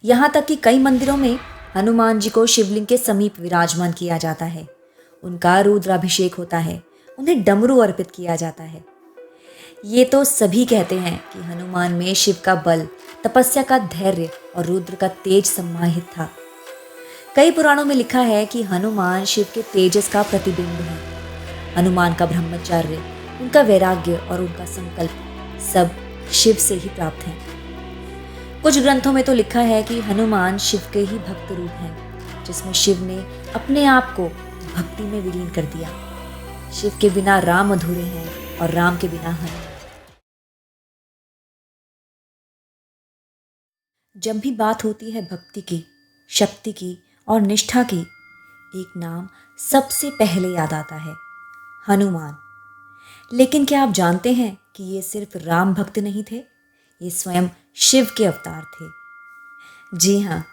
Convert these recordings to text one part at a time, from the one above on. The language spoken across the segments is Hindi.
यहाँ तक कि कई मंदिरों में हनुमान जी को शिवलिंग के समीप विराजमान किया जाता है। उनका रुद्राभिषेक होता है, उन्हें डमरू अर्पित किया जाता है। ये तो सभी कहते हैं कि हनुमान में शिव का बल, तपस्या का धैर्य और रुद्र का तेज समाहित था। कई पुराणों में लिखा है कि हनुमान शिव के तेजस का प्रतिबिंब है। हनुमान का ब्रह्मचर्य, उनका वैराग्य और उनका संकल्प सब शिव से ही प्राप्त हैं। कुछ ग्रंथों में तो लिखा है कि हनुमान शिव के ही भक्त रूप हैं, जिसमें शिव ने अपने आप को भक्ति में विलीन कर दिया। शिव के बिना राम अधूरे हैं और राम के बिना हनुमान। जब भी बात होती है भक्ति की, शक्ति की और निष्ठा की, एक नाम सबसे पहले याद आता है, हनुमान। लेकिन क्या आप जानते हैं कि ये सिर्फ राम भक्त नहीं थे, ये स्वयं शिव के अवतार थे। जी हाँ,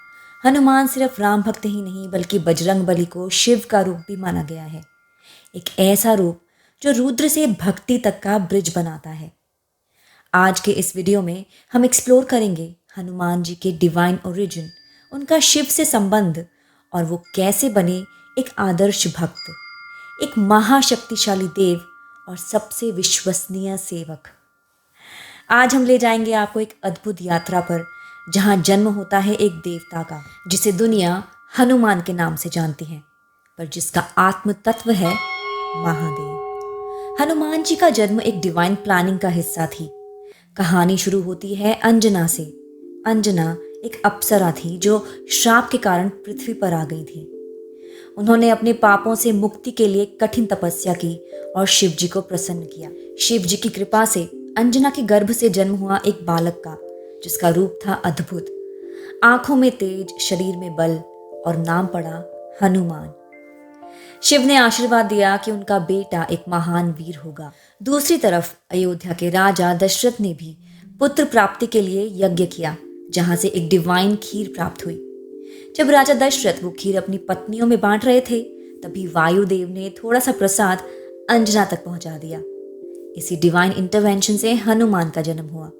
हनुमान सिर्फ राम भक्त ही नहीं बल्कि बजरंग बली को शिव का रूप भी माना गया है। एक ऐसा रूप जो रुद्र से भक्ति तक का ब्रिज बनाता है। आज के इस वीडियो में हम एक्सप्लोर करेंगे हनुमान जी के डिवाइन ओरिजिन, उनका शिव से संबंध और वो कैसे बने एक आदर्श भक्त, एक महाशक्तिशाली देव और सबसे विश्वसनीय सेवक। आज हम ले जाएंगे आपको एक अद्भुत यात्रा पर, जहां जन्म होता है एक देवता का, जिसे दुनिया हनुमान के नाम से जानती है, पर जिसका आत्म तत्व है महादेव। हनुमान जी का जन्म एक डिवाइन प्लानिंग का हिस्सा थी। कहानी शुरू होती है अंजना से। अंजना एक अप्सरा थी जो श्राप के कारण पृथ्वी पर आ गई थी। उन्होंने अपने पापों से मुक्ति के लिए कठिन तपस्या की और शिव जी को प्रसन्न किया। शिव जी की कृपा से अंजना के गर्भ से जन्म हुआ एक बालक का, जिसका रूप था अद्भुत, आंखों में तेज, शरीर में बल और नाम पड़ा हनुमान। शिव ने आशीर्वाद दिया कि उनका बेटा एक महान वीर होगा। दूसरी तरफ अयोध्या के राजा दशरथ ने भी पुत्र प्राप्ति के लिए यज्ञ किया, जहां से एक डिवाइन खीर प्राप्त हुई। जब राजा दशरथ वो खीर अपनी पत्नियों में बांट रहे थे, तभी वायुदेव ने थोड़ा सा प्रसाद अंजना तक पहुंचा दिया। इसी डिवाइन इंटरवेंशन से हनुमान का जन्म हुआ।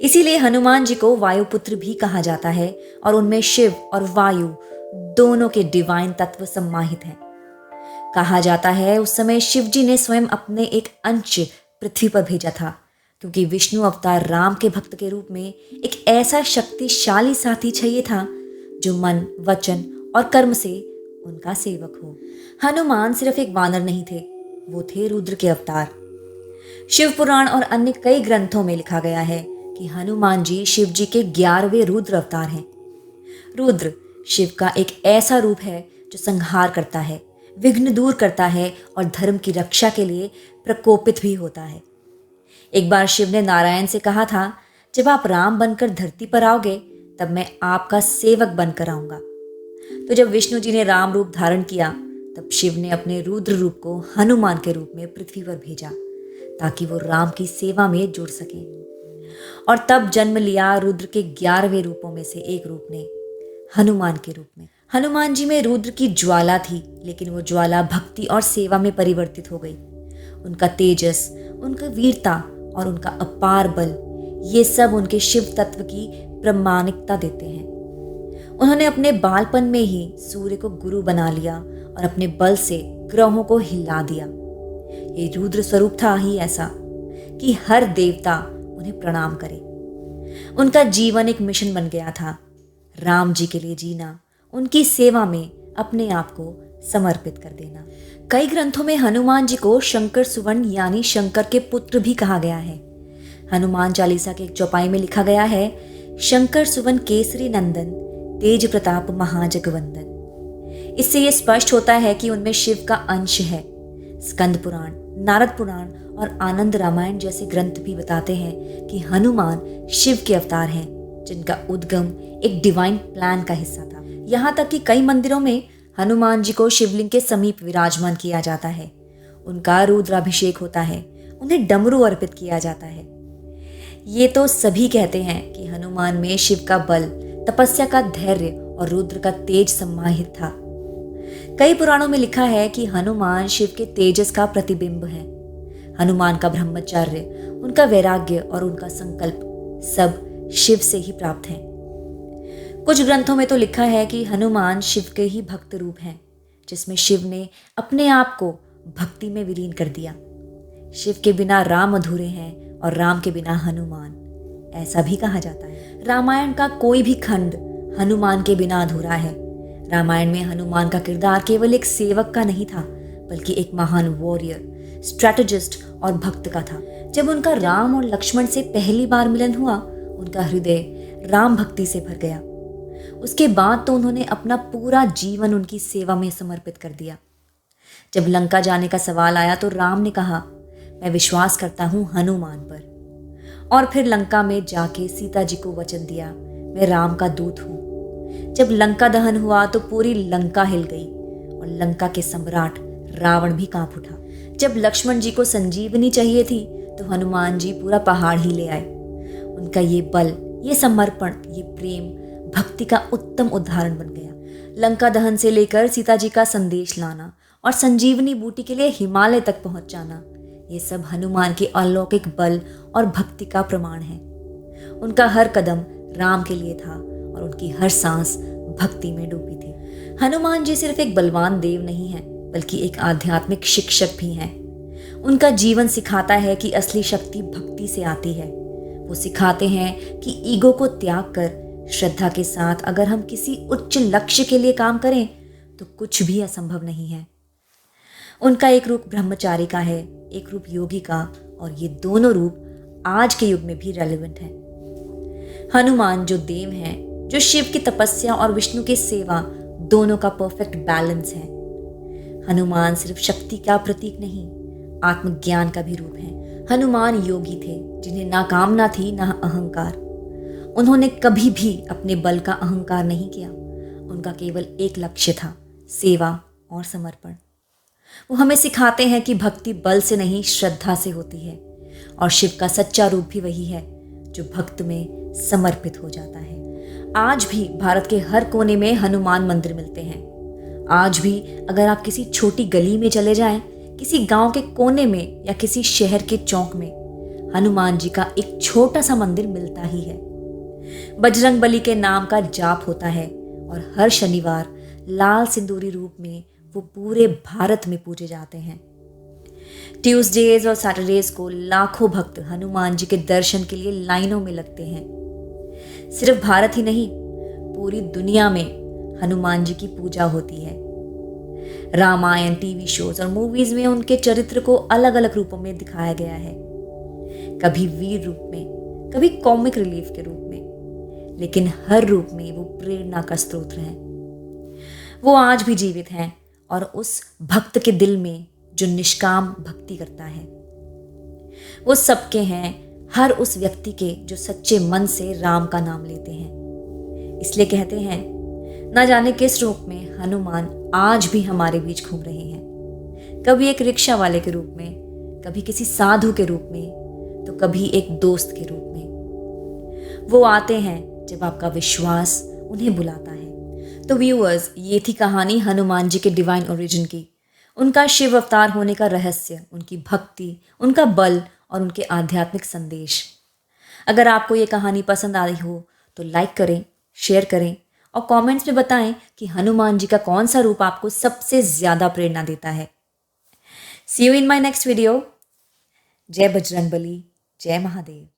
इसीलिए हनुमान जी को वायुपुत्र भी कहा जाता है और उनमें शिव और वायु दोनों के डिवाइन तत्व सम्माहित हैं। कहा जाता है उस समय शिव जी ने स्वयं अपने एक अंश पृथ्वी पर भेजा था, क्योंकि विष्णु अवतार राम के भक्त के रूप में एक ऐसा शक्तिशाली साथी चाहिए था जो मन, वचन और कर्म से उनका सेवक हो। हनुमान सिर्फ एक वानर नहीं थे, वो थे रुद्र के अवतार। शिव पुराण और अन्य कई ग्रंथों में लिखा गया है कि हनुमान जी शिव जी के 11वें रुद्र अवतार हैं। रुद्र शिव का एक ऐसा रूप है जो संहार करता है, विघ्न दूर करता है और धर्म की रक्षा के लिए प्रकोपित भी होता है। एक बार शिव ने नारायण से कहा था, जब आप राम बनकर धरती पर आओगे तब मैं आपका सेवक बनकर आऊंगा। तो जब विष्णु जी ने राम रूप धारण किया, तब शिव ने अपने रुद्र रूप को हनुमान के रूप में पृथ्वी पर भेजा, ताकि वो राम की सेवा में जुड़ सके। और तब जन्म लिया रुद्र के 11वें रूपों में से एक रूप ने, हनुमान के रूप में। हनुमान जी में रुद्र की ज्वाला थी, लेकिन वो ज्वाला भक्ति और सेवा में परिवर्तित हो गई। उनका तेजस, उनका वीरता और उनका अपार बल, ये सब उनके शिव तत्व की प्रामाणिकता देते हैं। उन्होंने अपने बालपन में ही सूर्य को गुरु बना लिया और अपने बल से ग्रहों को हिला दिया। ये रुद्र स्वरूप था ही ऐसा कि हर देवता उन्हें प्रणाम करे। उनका जीवन एक मिशन बन गया था, राम जी के लिए जीना, उनकी सेवा में अपने आप को समर्पित कर देना। कई ग्रंथों में हनुमान जी को शंकर सुवन यानी शंकर के पुत्र भी कहा गया है। हनुमान चालीसा के एक चौपाई में लिखा गया है, शंकर सुवन केसरी नंदन, तेज प्रताप महाजगवंदन। इससे यह स्पष्ट होता है कि उनमें शिव का अंश है। स्कंद पुराण, नारद पुराण और आनंद रामायण जैसे ग्रंथ भी बताते हैं कि हनुमान शिव के अवतार हैं, जिनका उद्गम एक डिवाइन प्लान का हिस्सा था। यहाँ तक कि कई मंदिरों में हनुमान जी को शिवलिंग के समीप विराजमान किया जाता है। उनका रुद्राभिषेक होता है, उन्हें डमरू अर्पित किया जाता है। ये तो सभी कहते हैं कि हनुमान में शिव का बल, तपस्या का धैर्य और रुद्र का तेज समाहित था। कई पुराणों में लिखा है कि हनुमान शिव के तेजस का प्रतिबिंब है। हनुमान का ब्रह्मचर्य, उनका वैराग्य और उनका संकल्प सब शिव से ही प्राप्त हैं। कुछ ग्रंथों में तो लिखा है कि हनुमान शिव के ही भक्त रूप हैं, जिसमें शिव ने अपने आप को भक्ति में विलीन कर दिया। शिव के बिना राम अधूरे हैं और राम के बिना हनुमान, ऐसा भी कहा जाता है। रामायण का कोई भी खंड हनुमान के बिना अधूरा है। रामायण में हनुमान का किरदार केवल एक सेवक का नहीं था, बल्कि एक महान वॉरियर, स्ट्रैटेजिस्ट और भक्त का था। जब उनका राम और लक्ष्मण से पहली बार मिलन हुआ, उनका हृदय राम भक्ति से भर गया। उसके बाद तो उन्होंने अपना पूरा जीवन उनकी सेवा में समर्पित कर दिया। जब लंका जाने का सवाल आया तो राम ने कहा, मैं विश्वास करता हूं हनुमान पर। और फिर लंका में जाके सीता जी को वचन दिया, मैं राम का दूत हूं। जब लंका दहन हुआ तो पूरी लंका हिल गई और लंका के सम्राट रावण भी कांप उठा। जब लक्ष्मण जी को संजीवनी चाहिए थी तो हनुमान जी पूरा पहाड़ ही ले आए। उनका ये बल, ये समर्पण, ये प्रेम भक्ति का उत्तम उदाहरण बन गया। लंका दहन से लेकर सीता जी का संदेश लाना और संजीवनी बूटी के लिए हिमालय तक पहुंच जाना, ये सब हनुमान के अलौकिक बल और भक्ति का प्रमाण है। उनका हर कदम राम के लिए था और उनकी हर सांस भक्ति में डूबी थी। हनुमान जी सिर्फ एक बलवान देव नहीं है, बल्कि एक आध्यात्मिक शिक्षक भी हैं। उनका जीवन सिखाता है कि असली शक्ति भक्ति से आती है। वो सिखाते हैं कि ईगो को त्याग कर श्रद्धा के साथ अगर हम किसी उच्च लक्ष्य के लिए काम करें तो कुछ भी असंभव नहीं है। उनका एक रूप ब्रह्मचारी का है, एक रूप योगी का, और ये दोनों रूप आज के युग में भी रेलेवेंट हैं। हनुमान जो देव हैं, जो शिव की तपस्या और विष्णु की सेवा दोनों का परफेक्ट बैलेंस है। हनुमान सिर्फ शक्ति का प्रतीक नहीं, आत्मज्ञान का भी रूप है। हनुमान योगी थे जिन्हें ना कामना थी ना अहंकार। उन्होंने कभी भी अपने बल का अहंकार नहीं किया। उनका केवल एक लक्ष्य था, सेवा और समर्पण। वो हमें सिखाते हैं कि भक्ति बल से नहीं, श्रद्धा से होती है। और शिव का सच्चा रूप भी वही है जो भक्त में समर्पित हो जाता है। आज भी भारत के हर कोने में हनुमान मंदिर मिलते हैं। आज भी अगर आप किसी छोटी गली में चले जाएं, किसी गांव के कोने में या किसी शहर के चौक में, हनुमान जी का एक छोटा सा मंदिर मिलता ही है। बजरंगबली के नाम का जाप होता है और हर शनिवार लाल सिंदूरी रूप में वो पूरे भारत में पूजे जाते हैं। ट्यूसडेज और सैटरडेज को लाखों भक्त हनुमान जी के दर्शन के लिए लाइनों में लगते हैं। सिर्फ भारत ही नहीं, पूरी दुनिया में हनुमान जी की पूजा होती है। रामायण, टीवी शोज और मूवीज में उनके चरित्र को अलग अलग रूपों में दिखाया गया है। कभी वीर रूप में, कभी कॉमिक रिलीफ के रूप में, लेकिन हर रूप में वो प्रेरणा का स्रोत हैं। वो आज भी जीवित हैं और उस भक्त के दिल में जो निष्काम भक्ति करता है, वो सबके हैं, हर उस व्यक्ति के जो सच्चे मन से राम का नाम लेते हैं। इसलिए कहते हैं, ना जाने किस रूप में हनुमान आज भी हमारे बीच घूम रहे हैं। कभी एक रिक्शा वाले के रूप में, कभी किसी साधु के रूप में, तो कभी एक दोस्त के रूप में। वो आते हैं जब आपका विश्वास उन्हें बुलाता है। तो व्यूअर्स, ये थी कहानी हनुमान जी के डिवाइन ओरिजिन की, उनका शिव अवतार होने का रहस्य, उनकी भक्ति, उनका बल और उनके आध्यात्मिक संदेश। अगर आपको ये कहानी पसंद आई हो तो लाइक करें, शेयर करें और कमेंट्स में बताएं कि हनुमान जी का कौन सा रूप आपको सबसे ज्यादा प्रेरणा देता है। See you in my next video. जय बजरंगबली, जय महादेव।